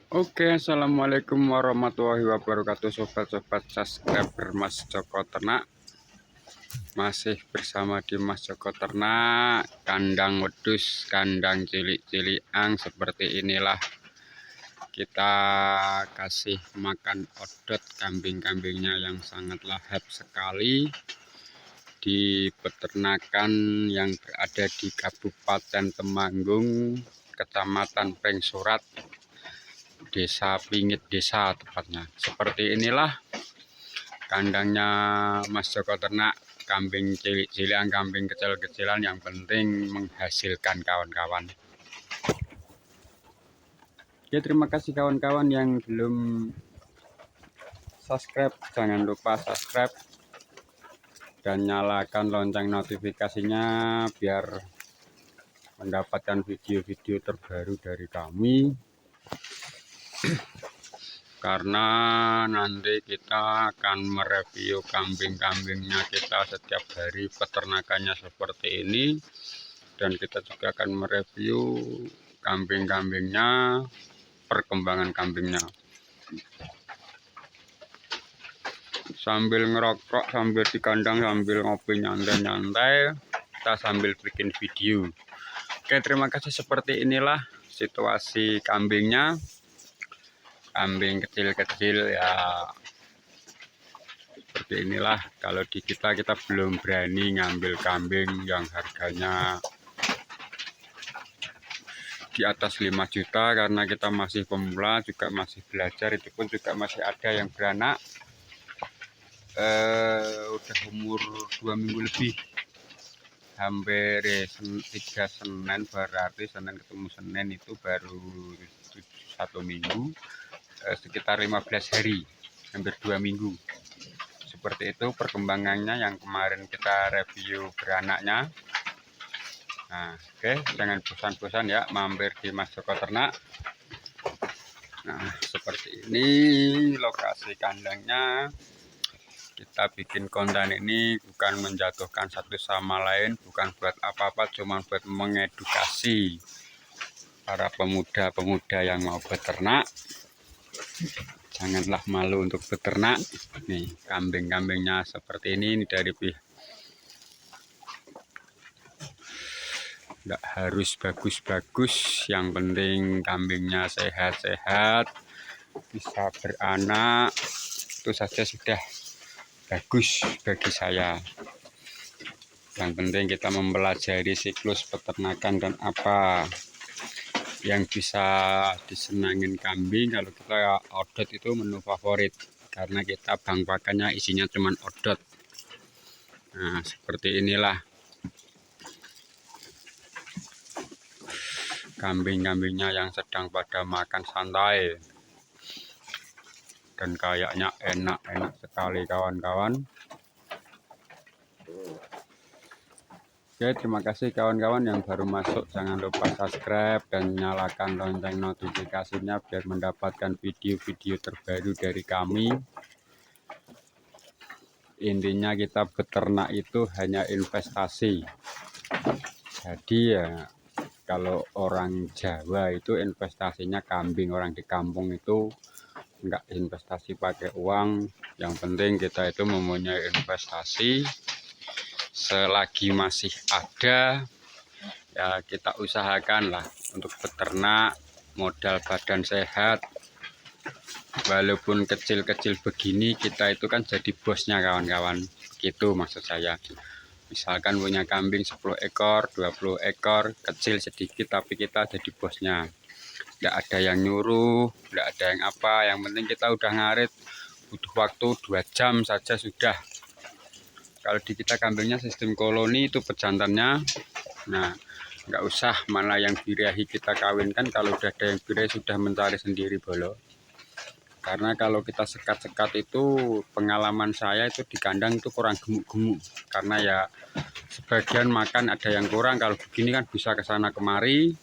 Assalamualaikum warahmatullahi wabarakatuh, sobat-sobat subscriber Mas Joko Ternak. Masih bersama di Mas Joko Ternak, kandang wedus, kandang cilik-ciliang seperti inilah. Kita kasih makan odot kambing-kambingnya yang sangat lahap sekali di peternakan yang berada di Kabupaten Temanggung, Kecamatan Pringsurat, Desa Pingit Desa tepatnya. Seperti inilah kandangnya Mas Joko Ternak, kambing cilik-cilian, kambing kecil-kecilan, yang penting menghasilkan kawan-kawan. Oke, terima kasih kawan-kawan yang belum subscribe, jangan lupa subscribe dan nyalakan lonceng notifikasinya biar mendapatkan video-video terbaru dari kami. Karena nanti kita akan mereview kambing-kambingnya kita setiap hari, peternakannya seperti ini, dan kita juga akan mereview kambing-kambingnya, perkembangan kambingnya, sambil ngerokok, sambil di kandang, sambil ngopi nyantai-nyantai, kita sambil bikin video. Oke, terima kasih. Seperti inilah situasi kambingnya. Kambing kecil-kecil ya seperti inilah. Kalau di kita belum berani ngambil kambing yang harganya di atas 5 juta karena kita masih pemula, juga masih belajar. Itu pun juga masih ada yang beranak udah umur 2 minggu lebih, hampir 3 Senin, berarti Senin ketemu Senin itu baru 1 minggu, sekitar 15 hari, hampir 2 minggu. Seperti itu perkembangannya yang kemarin kita review beranaknya. Nah, oke, jangan bosan-bosan ya mampir di Mas Joko Ternak. Nah, seperti ini lokasi kandangnya. Kita bikin konten ini bukan menjatuhkan satu sama lain, bukan buat apa-apa, cuma buat mengedukasi para pemuda-pemuda yang mau beternak. Janganlah malu untuk beternak. Nih, kambing-kambingnya seperti ini dari pihak. Nggak harus bagus-bagus, yang penting kambingnya sehat-sehat, bisa beranak, itu saja sudah bagus bagi saya. Yang penting kita mempelajari siklus peternakan dan apa yang bisa disenangin kambing. Kalau kita odot itu menu favorit, karena kita bang pakannya isinya cuman odot. Nah, seperti inilah kambing-kambingnya yang sedang pada makan santai, dan kayaknya enak-enak sekali kawan-kawan. Oke, terima kasih kawan-kawan yang baru masuk, jangan lupa subscribe dan nyalakan lonceng notifikasinya biar mendapatkan video-video terbaru dari kami. Intinya kita beternak itu hanya investasi. Jadi ya, kalau orang Jawa itu investasinya kambing, orang di kampung itu enggak investasi pakai uang. Yang penting kita itu mempunyai investasi. Selagi masih ada ya kita usahakan lah untuk beternak, modal badan sehat. Walaupun kecil-kecil begini, kita itu kan jadi bosnya kawan-kawan, gitu maksud saya. Misalkan punya kambing 10 ekor, 20 ekor, kecil sedikit tapi kita jadi bosnya. Tidak ada yang nyuruh, tidak ada yang apa, yang penting kita udah ngarit, butuh waktu 2 jam saja sudah. Kalau di kita kambingnya sistem koloni, itu pejantannya. Nah, nggak usah mana yang birahi kita kawinkan, kalau udah ada yang birahi sudah mencari sendiri bolo. Karena kalau kita sekat-sekat itu, pengalaman saya itu di kandang itu kurang gemuk-gemuk. Karena ya sebagian makan ada yang kurang, kalau begini kan bisa ke sana kemari.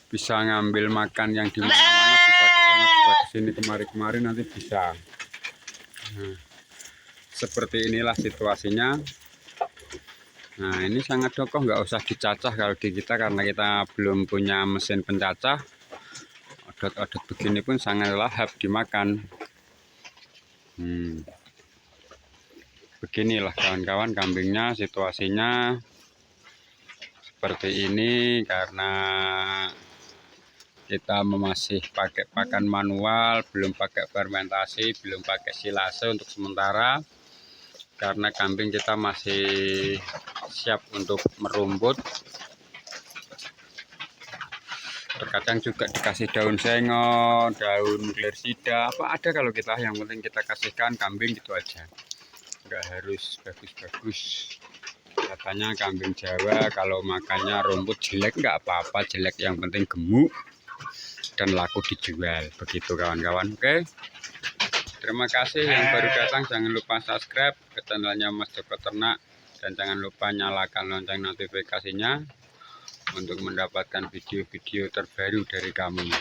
Bisa ngambil makan yang di mana-mana, bisa ke sana, bisa ke sini, kemari-kemari, nanti bisa. Nah, seperti inilah situasinya. Nah ini sangat kokoh, nggak usah dicacah kalau di kita karena kita belum punya mesin pencacah. Odot-odot begini pun sangat lahap dimakan. Beginilah kawan-kawan kambingnya, situasinya seperti ini karena kita masih pakai pakan manual, belum pakai fermentasi, belum pakai silase untuk sementara. Karena kambing kita masih siap untuk merumput. Terkadang juga dikasih daun sengon, daun clearsida, apa ada kalau kita, yang penting kita kasihkan kambing gitu aja. Nggak harus bagus-bagus. Katanya kambing Jawa kalau makannya rumput jelek nggak apa-apa, jelek yang penting gemuk dan laku dijual. Begitu kawan-kawan. Oke. Terima kasih yang baru datang, jangan lupa subscribe ke channelnya Mas Joko Ternak dan jangan lupa nyalakan lonceng notifikasinya untuk mendapatkan video-video terbaru dari kami.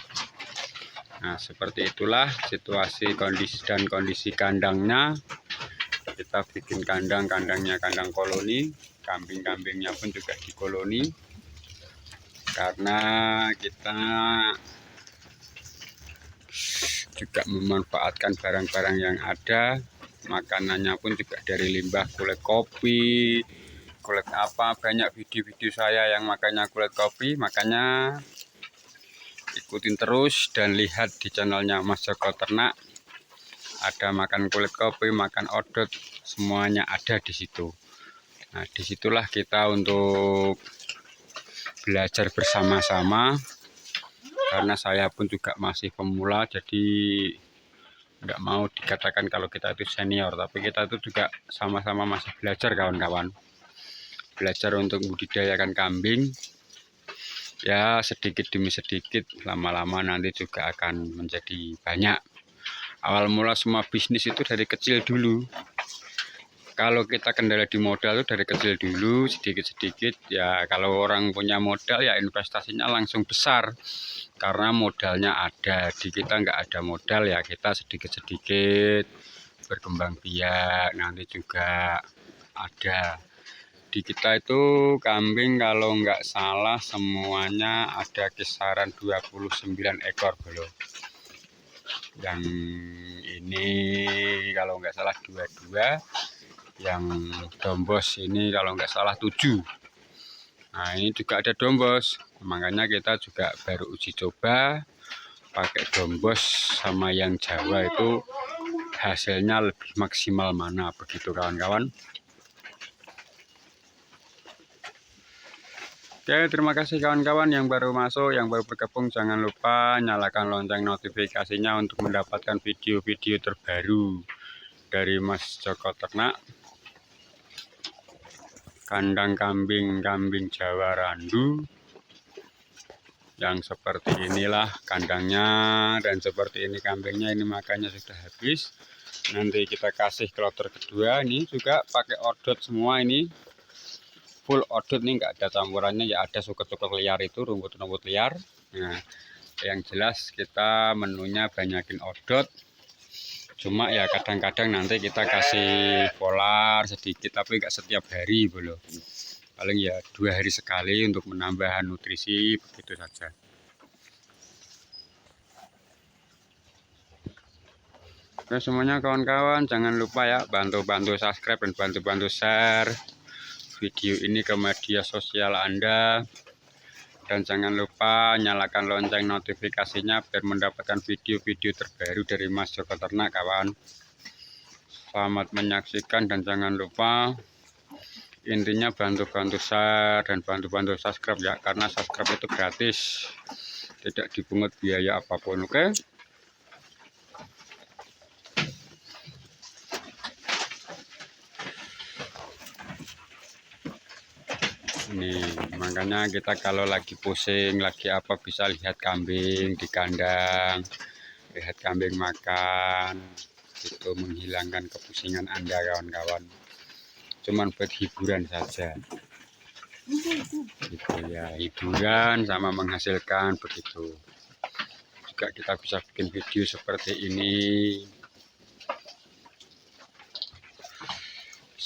Nah, seperti itulah situasi kondisi kandangnya. Kita bikin kandangnya kandang koloni, kambing-kambingnya pun juga di koloni. Karena kita juga memanfaatkan barang-barang yang ada, makanannya pun juga dari limbah kulit kopi, kulit apa, banyak video-video saya yang makannya kulit kopi, makanya ikutin terus dan lihat di channelnya Mas Joko Ternak. Ada makan kulit kopi, makan odot, semuanya ada di situ. Nah, disitulah kita untuk belajar bersama-sama. Karena saya pun juga masih pemula, jadi nggak mau dikatakan kalau kita itu senior, tapi kita itu juga sama-sama masih belajar kawan-kawan. Belajar untuk membudidayakan kambing. Ya sedikit demi sedikit, lama-lama nanti juga akan menjadi banyak. Awal mula semua bisnis itu dari kecil dulu. Kalau kita kendala di modal itu dari kecil dulu, sedikit-sedikit. Ya kalau orang punya modal ya investasinya langsung besar. Karena modalnya ada. Di kita nggak ada modal ya kita sedikit-sedikit berkembang biak. Nanti juga ada. Di kita itu kambing kalau nggak salah semuanya ada kisaran 29 ekor belum. Yang ini kalau nggak salah 22, yang dombos ini kalau nggak salah 7. Nah ini juga ada dombos, makanya kita juga baru uji coba pakai dombos sama yang Jawa itu hasilnya lebih maksimal mana, begitu kawan-kawan. Oke, terima kasih kawan-kawan yang baru masuk, yang baru bergabung. Jangan lupa nyalakan lonceng notifikasinya untuk mendapatkan video-video terbaru dari Mas Joko Ternak. Kandang kambing Jawa Randu. Yang seperti inilah kandangnya dan seperti ini kambingnya, ini makannya sudah habis. Nanti kita kasih kloter kedua, ini juga pakai odot semua ini. Full odot nih, nggak ada campurannya, ya ada suket-suket liar itu, rumput-rumput liar. Nah, yang jelas kita menunya banyakin odot. Cuma ya kadang-kadang nanti kita kasih polar sedikit, tapi nggak setiap hari belum. Paling ya 2 hari sekali untuk menambah nutrisi, begitu saja. Oke semuanya kawan-kawan, jangan lupa ya bantu-bantu subscribe dan bantu-bantu share video ini ke media sosial Anda, dan jangan lupa nyalakan lonceng notifikasinya biar mendapatkan video-video terbaru dari Mas Joko Ternak kawan. Selamat menyaksikan dan jangan lupa intinya bantu-bantu share dan bantu-bantu subscribe ya, karena subscribe itu gratis, tidak dipungut biaya apapun. Oke. Nih, makanya kita kalau lagi pusing, lagi apa, bisa lihat kambing di kandang, lihat kambing makan, itu menghilangkan kepusingan Anda kawan-kawan. Cuman buat hiburan saja. Gitu ya, hiburan sama menghasilkan begitu. Juga kita bisa bikin video seperti ini.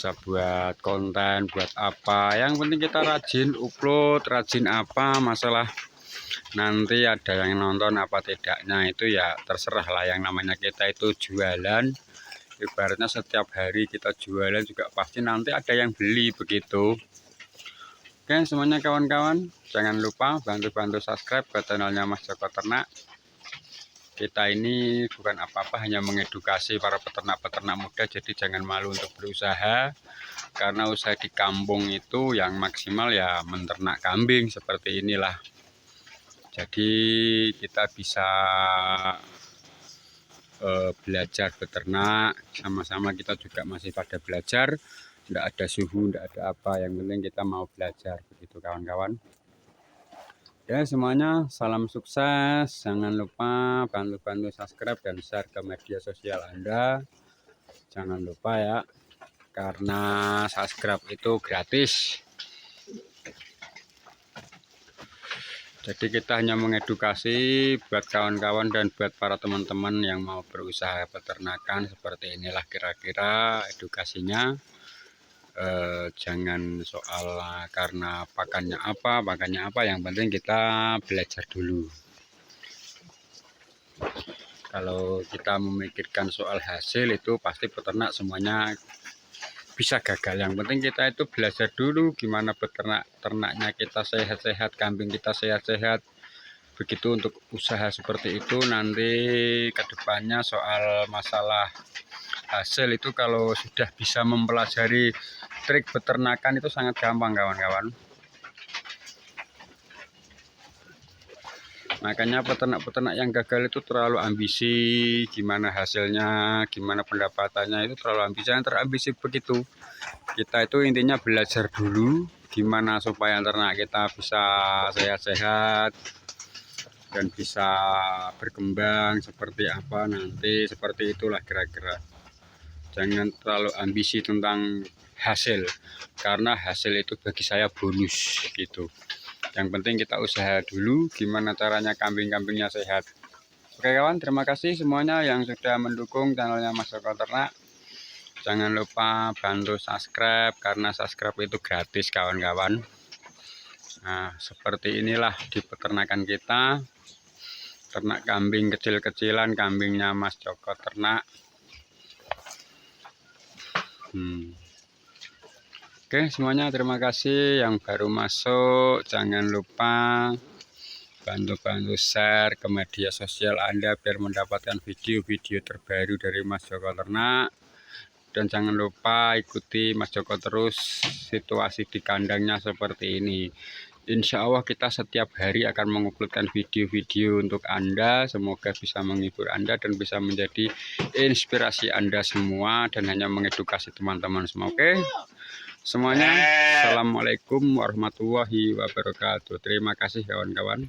bisa buat konten, buat apa. Yang penting kita rajin upload, rajin apa, masalah nanti ada yang nonton apa tidaknya itu ya terserah lah. Yang namanya kita itu jualan, ibaratnya setiap hari kita jualan juga pasti nanti ada yang beli begitu. Oke semuanya kawan-kawan, jangan lupa bantu-bantu subscribe ke channelnya Mas Joko Ternak. Kita ini bukan apa-apa, hanya mengedukasi para peternak-peternak muda, jadi jangan malu untuk berusaha. Karena usaha di kampung itu yang maksimal ya menternak kambing seperti inilah. Jadi kita bisa belajar beternak, sama-sama kita juga masih pada belajar. Tidak ada suhu, tidak ada apa, yang penting kita mau belajar begitu kawan-kawan. Ya semuanya salam sukses, jangan lupa bantu-bantu subscribe dan share ke media sosial Anda, jangan lupa ya, karena subscribe itu gratis. Jadi kita hanya mengedukasi buat kawan-kawan dan buat para teman-teman yang mau berusaha peternakan, seperti inilah kira-kira edukasinya. Jangan soal karena pakannya apa, yang penting kita belajar dulu. Kalau kita memikirkan soal hasil itu pasti peternak semuanya bisa gagal. Yang penting kita itu belajar dulu gimana ternaknya kita sehat-sehat, kambing kita sehat-sehat. Begitu untuk usaha seperti itu, nanti kedepannya soal masalah hasil itu kalau sudah bisa mempelajari trik peternakan itu sangat gampang kawan-kawan. Makanya peternak-peternak yang gagal itu terlalu ambisi, gimana hasilnya, gimana pendapatannya, itu terlalu ambisi. Yang terambisi begitu. Kita itu intinya belajar dulu gimana supaya ternak kita bisa sehat-sehat dan bisa berkembang seperti apa nanti, seperti itulah kira-kira. Jangan terlalu ambisi tentang hasil, karena hasil itu bagi saya bonus gitu. Yang penting kita usaha dulu gimana caranya kambing-kambingnya sehat. Oke kawan, terima kasih semuanya yang sudah mendukung channelnya Mas Joko Ternak. Jangan lupa bantu subscribe, karena subscribe itu gratis kawan-kawan. Nah seperti inilah di peternakan kita, ternak kambing kecil-kecilan, kambingnya Mas Joko Ternak. Oke semuanya, terima kasih. Yang baru masuk jangan lupa bantu-bantu share ke media sosial Anda biar mendapatkan video-video terbaru dari Mas Joko Ternak. Dan jangan lupa ikuti Mas Joko terus situasi di kandangnya seperti ini. Insya Allah kita setiap hari akan menguploadkan video-video untuk Anda. Semoga bisa menghibur Anda dan bisa menjadi inspirasi Anda semua, dan hanya mengedukasi teman-teman semua. Oke semuanya, assalamualaikum warahmatullahi wabarakatuh. Terima kasih kawan-kawan.